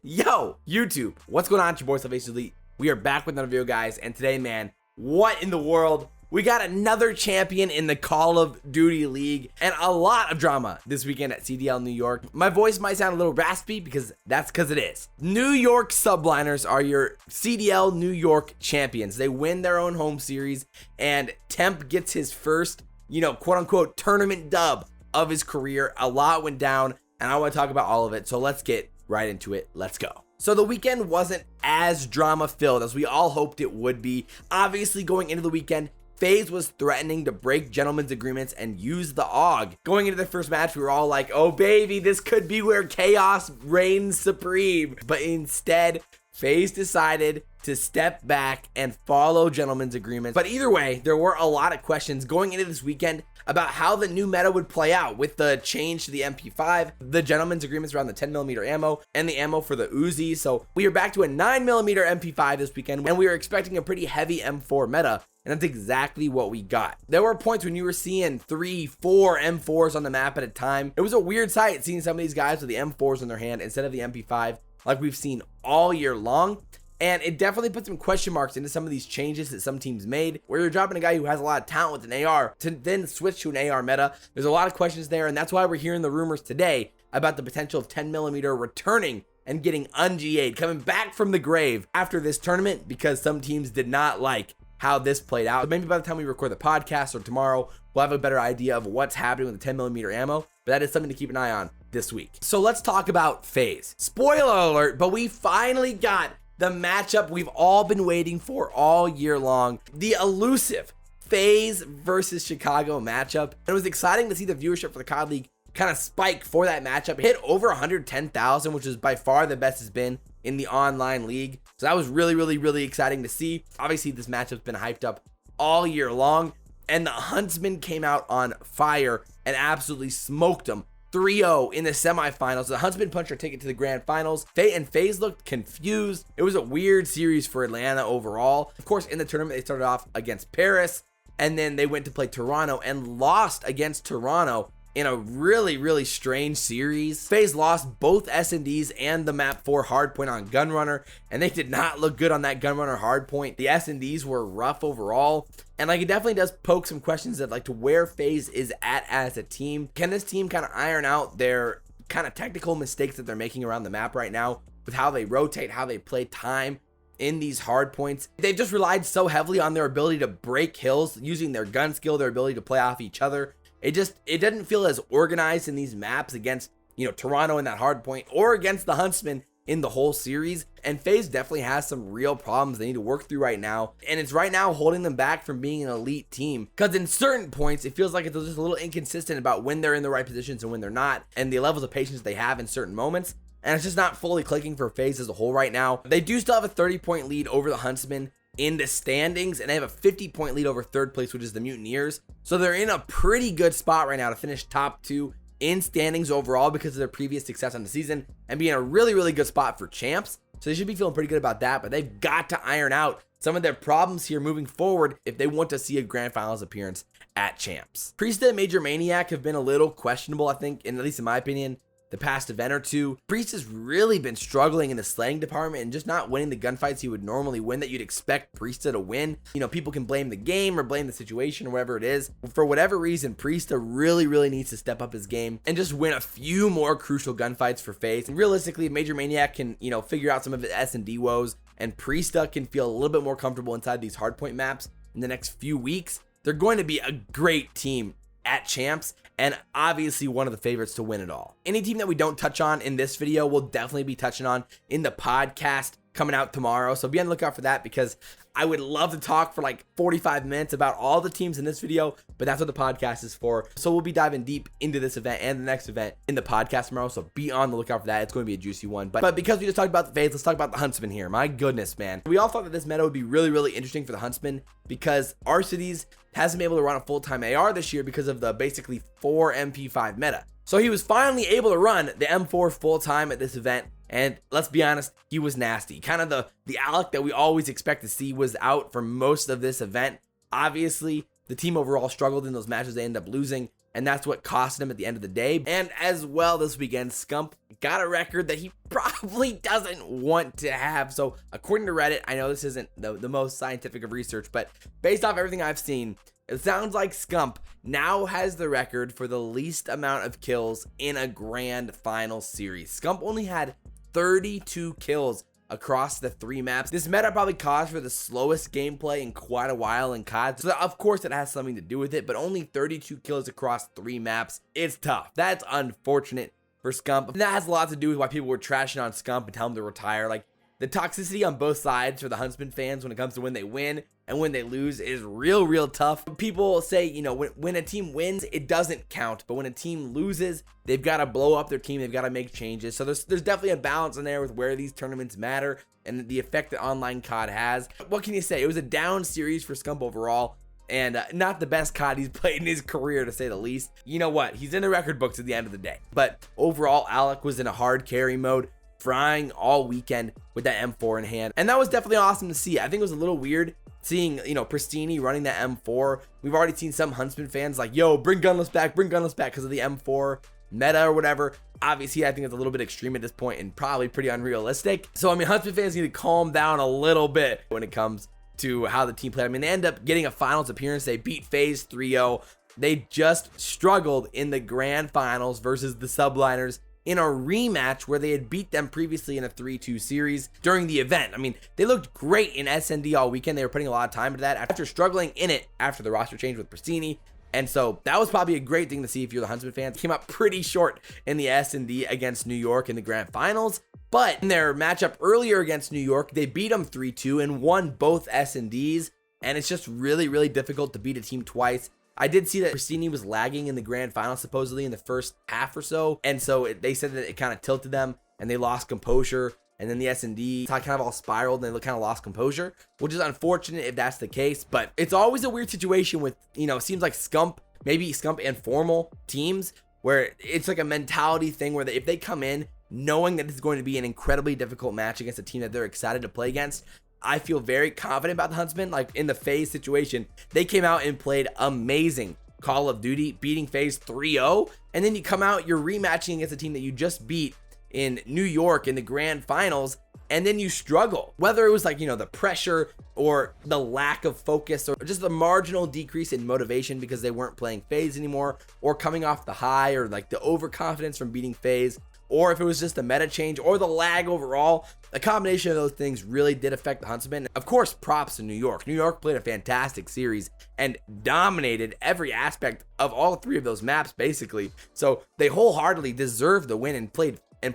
Yo, YouTube, what's going on? It's your boy FaZe Elite. We are back with another video, guys, and today, man, what in the world? We got another champion in the Call of Duty League and a lot of drama this weekend at CDL New York. My voice might sound a little raspy because it is. New York Subliners are your CDL New York champions. They win their own home series, and Temp gets his first, quote unquote, tournament dub of his career. A lot went down, and I want to talk about all of it. So let's get right into it. Let's go. So the weekend wasn't as drama filled as we all hoped it would be. Obviously, going into the weekend, FaZe was threatening to break gentlemen's agreements and use the AUG. Going into the first match, we were all like, oh baby, this could be where chaos reigns supreme. But instead, FaZe decided to step back and follow gentlemen's agreements. But either way, there were a lot of questions going into this weekend about how the new meta would play out with the change to the MP5, the gentlemen's agreements around the 10mm ammo, and the ammo for the Uzi. So we are back to a 9mm MP5 this weekend, and we were expecting a pretty heavy M4 meta, and that's exactly what we got. There were points when you were seeing 3, 4 M4s on the map at a time. It was a weird sight seeing some of these guys with the M4s in their hand instead of the MP5 like we've seen all year long. And it definitely put some question marks into some of these changes that some teams made, where you're dropping a guy who has a lot of talent with an AR to then switch to an AR meta. There's a lot of questions there, and that's why we're hearing the rumors today about the potential of 10mm returning and getting un-GA'd, coming back from the grave after this tournament, because some teams did not like how this played out. So maybe by the time we record the podcast or tomorrow, we'll have a better idea of what's happening with the 10mm ammo, but that is something to keep an eye on this week. So let's talk about FaZe. Spoiler alert, but we finally got the matchup we've all been waiting for all year long, the elusive FaZe versus Chicago matchup. And it was exciting to see the viewership for the CoD League kind of spike for that matchup. It hit over 110,000, which is by far the best it's been in the online league. So that was really exciting to see. Obviously, this matchup's been hyped up all year long, and the Huntsmen came out on fire and absolutely smoked them 3-0 in the semifinals. The Huntsmen punched their ticket to the grand finals. FaZe looked confused. It was a weird series for Atlanta overall. Of course, in the tournament, they started off against Paris, and then they went to play Toronto and lost against Toronto in a really strange series. FaZe lost both S&Ds and the map 4 hardpoint on Gunrunner, and they did not look good on that Gunrunner hardpoint. The S&Ds were rough overall, and it definitely does poke some questions to where FaZe is at as a team. Can this team kind of iron out their kind of technical mistakes that they're making around the map right now with how they rotate, how they play time in these hard points? They've just relied so heavily on their ability to break hills using their gun skill, their ability to play off each other. It didn't feel as organized in these maps against, Toronto in that hard point or against the Huntsmen in the whole series. And FaZe definitely has some real problems they need to work through right now. And it's right now holding them back from being an elite team, because in certain points, it feels like it's just a little inconsistent about when they're in the right positions and when they're not, and the levels of patience they have in certain moments. And it's just not fully clicking for FaZe as a whole right now. They do still have a 30-point lead over the Huntsmen in the standings, and they have a 50-point lead over third place, which is the Mutineers. So they're in a pretty good spot right now to finish top 2 in standings overall because of their previous success on the season, and be in a really good spot for champs. So they should be feeling pretty good about that, but they've got to iron out some of their problems here moving forward if they want to see a grand finals appearance at champs. Priest and Major Maniac have been a little questionable, I think, at least in my opinion, the past event or two. Priest has really been struggling in the slaying department and just not winning the gunfights he would normally win that you'd expect Priesta to win. People can blame the game or blame the situation or whatever it is. For whatever reason, Priesta really needs to step up his game and just win a few more crucial gunfights for FaZe. And realistically, Major Maniac can, figure out some of his S&D woes, and Priesta can feel a little bit more comfortable inside these hardpoint maps in the next few weeks, they're going to be a great team at champs, and obviously one of the favorites to win it all. Any team that we don't touch on in this video, we'll definitely be touching on in the podcast coming out tomorrow, so be on the lookout for that, because I would love to talk for like 45 minutes about all the teams in this video, but that's what the podcast is for. So we'll be diving deep into this event and the next event in the podcast tomorrow, so be on the lookout for that. It's going to be a juicy one. But because we just talked about the FaZe, let's talk about the Huntsmen here. My goodness, man. We all thought that this meta would be really interesting for the Huntsmen, because Arcides hasn't been able to run a full-time AR this year because of the basically 4 MP5 meta. So he was finally able to run the M4 full-time at this event, and let's be honest, he was nasty. Kind of the Alec that we always expect to see was out for most of this event. Obviously, the team overall struggled in those matches they ended up losing, and that's what cost him at the end of the day. And as well, this weekend, Scump got a record that he probably doesn't want to have. So according to Reddit, I know this isn't the most scientific of research, but based off everything I've seen, it sounds like Scump now has the record for the least amount of kills in a grand final series. Scump only had 32 kills across the 3 maps. This meta probably caused for the slowest gameplay in quite a while in COD, so of course it has something to do with it, but only 32 kills across 3 maps. It's tough. That's unfortunate for Scump. And that has a lot to do with why people were trashing on Scump and telling him to retire. Like, the toxicity on both sides for the Huntsman fans when it comes to when they win and when they lose is real tough. People say, you know, when a team wins, it doesn't count, but when a team loses, they've got to blow up their team, they've got to make changes. So there's definitely a balance in there with where these tournaments matter and the effect that online COD has. What can you say? It was a down series for Scump overall, and not the best COD he's played in his career, to say the least. You know what? He's in the record books at the end of the day. But overall, Alec was in a hard carry mode, frying all weekend with that M4 in hand, and that was definitely awesome to see. I think it was a little weird seeing, you know, Pristini running that M4. We've already seen some Huntsman fans like, yo, bring gunless back because of the M4 meta or whatever. Obviously, I think it's a little bit extreme at this point and probably pretty unrealistic. So I mean, Huntsman fans need to calm down a little bit when it comes to how the team played. I mean, they end up getting a finals appearance. They beat FaZe 3-0. They just struggled in the grand finals versus the Subliners in a rematch where they had beat them previously in a 3-2 series during the event. I mean, they looked great in SND all weekend. They were putting a lot of time into that after struggling in it after the roster change with Pristini. And so that was probably a great thing to see if you're the Huntsman fans. Came up pretty short in the S&D against New York in the grand finals, but in their matchup earlier against New York, they beat them 3-2 and won both S&Ds. And it's just really difficult to beat a team twice. I did see that Pristini was lagging in the grand final supposedly in the first half or so, and so they said that it kind of tilted them and they lost composure, and then the S&D kind of all spiraled and they kind of lost composure, which is unfortunate if that's the case. But it's always a weird situation with, you know, it seems like Scump, maybe Scump and Formal teams, where it's like a mentality thing where if they come in knowing that this is going to be an incredibly difficult match against a team that they're excited to play against, I feel very confident about the Huntsmen. Like in the FaZe situation, they came out and played amazing Call of Duty, beating FaZe 3-0, and then you come out, you're rematching against a team that you just beat in New York in the grand finals, and then you struggle. Whether it was like, you know, the pressure or the lack of focus or just the marginal decrease in motivation because they weren't playing FaZe anymore, or coming off the high, or like the overconfidence from beating FaZe, or if it was just the meta change or the lag overall, a combination of those things really did affect the Huntsmen. Of course, props to New York. New York played a fantastic series and dominated every aspect of all 3 of those maps, basically. So they wholeheartedly deserved the win and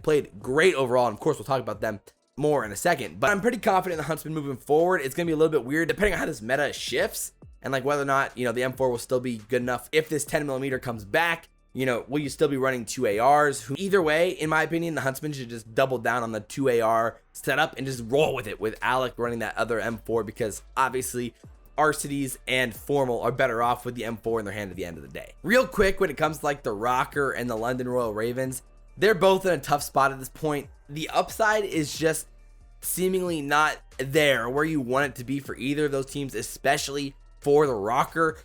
played great overall. And of course, we'll talk about them more in a second. But I'm pretty confident in the Huntsmen moving forward. It's going to be a little bit weird depending on how this meta shifts and like whether or not, you know, the M4 will still be good enough. If this 10mm comes back, you know, will you still be running 2 ARs? Either way, in my opinion, the Huntsmen should just double down on the 2 AR setup and just roll with it with Alec running that other M4, because obviously Arcities and Formal are better off with the M4 in their hand at the end of the day. Real quick, when it comes to like the Rokkr and the London Royal Ravens, they're both in a tough spot at this point. The upside is just seemingly not there where you want it to be for either of those teams, especially for the Rokkr.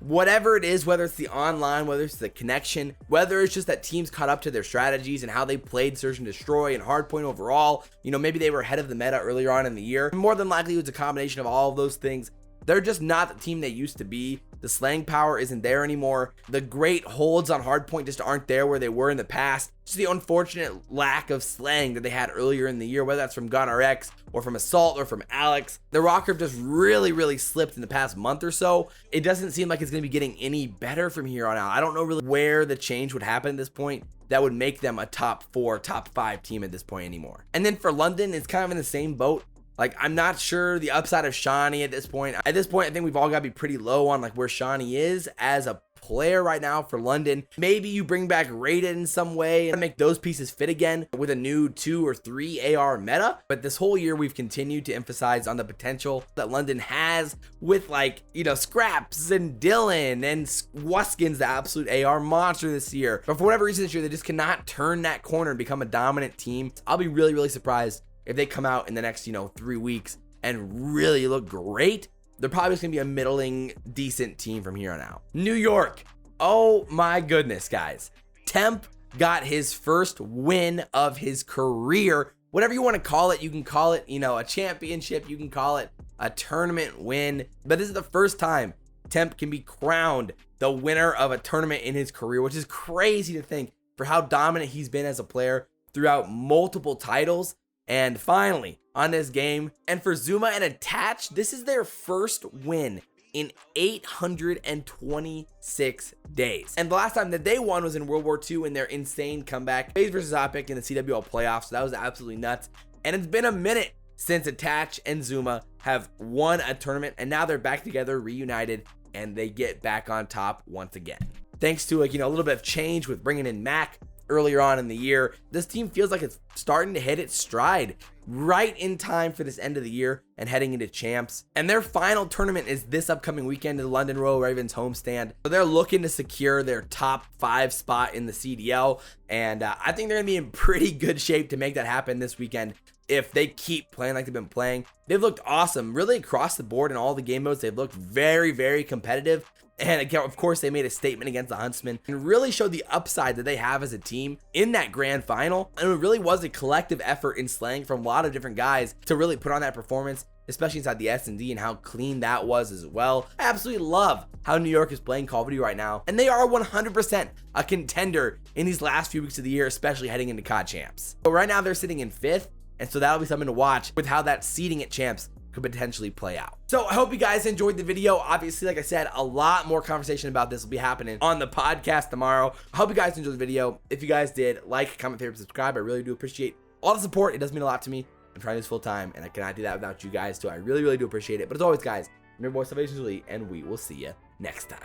Whatever it is, whether it's the online, whether it's the connection, whether it's just that teams caught up to their strategies and how they played Search and Destroy and Hardpoint overall, you know, maybe they were ahead of the meta earlier on in the year. More than likely, it was a combination of all of those things. They're just not the team they used to be. The slang power isn't there anymore. The great holds on Hardpoint just aren't there where they were in the past. Just the unfortunate lack of slang that they had earlier in the year, whether that's from GunRX or from Assault or from Alex. The Rokkr just really slipped in the past month or so. It doesn't seem like it's going to be getting any better from here on out. I don't know really where the change would happen at this point that would make them a top 4, top 5 team at this point anymore. And then for London, it's kind of in the same boat. Like, I'm not sure the upside of Shawnee at this point. At this point, I think we've all got to be pretty low on like where Shawnee is as a player right now for London. Maybe you bring back Rated in some way and make those pieces fit again with a new 2 or 3 AR meta. But this whole year, we've continued to emphasize on the potential that London has with, like, you know, Scraps and Dylan and Wuskin's the absolute AR monster this year. But for whatever reason this year, they just cannot turn that corner and become a dominant team. I'll be really surprised if they come out in the next, you know, 3 weeks and really look great. they're probably just gonna be a middling, decent team from here on out. New York. Oh my goodness, guys. Temp got his first win of his career. Whatever you want to call it, you can call it, you know, a championship, you can call it a tournament win. But this is the first time Temp can be crowned the winner of a tournament in his career, which is crazy to think for how dominant he's been as a player throughout multiple titles. And finally, on this game, and for Zoomaa and Attach, this is their first win in 826 days. And the last time that they won was in World War II in their insane comeback, FaZe versus OpTic in the CWL playoffs. So that was absolutely nuts. And it's been a minute since Attach and Zoomaa have won a tournament, and now they're back together, reunited, and they get back on top once again. Thanks to, like, you know, a little bit of change with bringing in Mac earlier on in the year, this team feels like it's starting to hit its stride right in time for this end of the year and heading into champs. And their final tournament is this upcoming weekend in the London Royal Ravens homestand. So they're looking to secure their top 5 spot in the CDL, and I think they're gonna be in pretty good shape to make that happen this weekend if they keep playing like they've been playing. They've looked awesome really across the board in all the game modes. They've looked very, very competitive. And again, of course, they made a statement against the Huntsmen and really showed the upside that they have as a team in that grand final. And it really was a collective effort in slaying from a lot of different guys to really put on that performance, especially inside the S&D, and how clean that was as well. I absolutely love how New York is playing Call of Duty right now. And they are 100% a contender in these last few weeks of the year, especially heading into CoD Champs. But right now they're sitting in 5th. And so that'll be something to watch with how that seeding at champs could potentially play out. So I hope you guys enjoyed the video. Obviously, like I said, a lot more conversation about this will be happening on the podcast tomorrow. I hope you guys enjoyed the video. If you guys did, like, comment, favorite, subscribe. I really do appreciate all the support. It does mean a lot to me. I'm trying this full time, and I cannot do that without you guys. So I really, really do appreciate it. But as always, guys, I'm your boy Salvation Elite, and we will see you next time.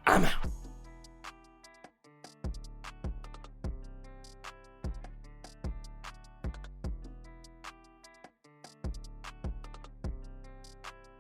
I'm out.